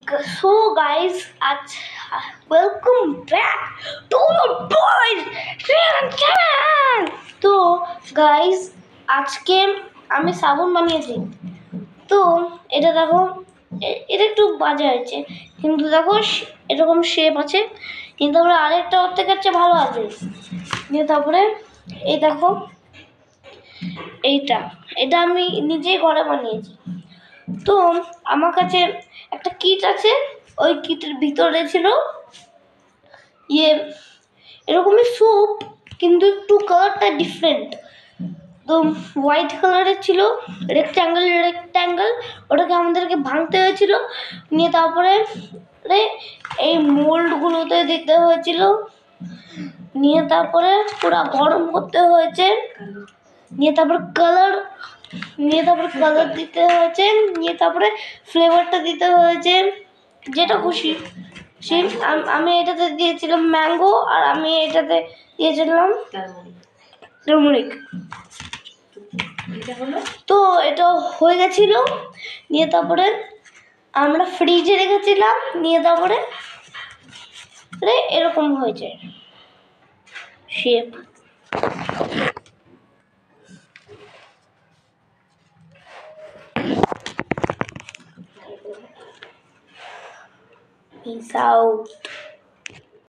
So guys, welcome back to the boys channel. তো guys, আজকে আমি সাবুন বানিয়েছি। তো এটা দেখো, এটা একটু বাজে হয়েছে, কিন্তু দেখো এরকম শেপ আছে, কিন্তু আমরা আরেকটা ওর থেকে হচ্ছে ভালো আছে। দিয়ে তারপরে এই দেখো, এটা আমি নিজেই ঘরে বানিয়েছি। তো আমার কাছে একটা কিট আছে, ওই কিটের ভিতরে ছিল ইয়ে এরকমই স্যুপ, কিন্তু একটু কালারটা ডিফারেন্ট। তো হোয়াইট কালারের ছিল, রেক্ট্যাঙ্গেল। ওটাকে আমাদেরকে ভাঙতে হয়েছিল, নিয়ে তারপরে এই মোল্ডগুলোতে দিতে হয়েছিল, নিয়ে তারপরে পুরো গরম করতে হয়েছে, নিয়ে তারপর কালার দিতে হয়েছে, নিয়ে তারপরে ফ্লেভারটা দিতে হয়েছে যেটা খুশি। আমি এটাতে দিয়েছিলাম ম্যাঙ্গো, আর আমি এটাতে দিয়েছিলাম টারমারিক। তো এটা হয়ে গেছিল, নিয়ে তারপরে আমরা ফ্রিজে রেখেছিলাম, নিয়ে তারপরে এরকম হয়েছে শেপ। Peace out.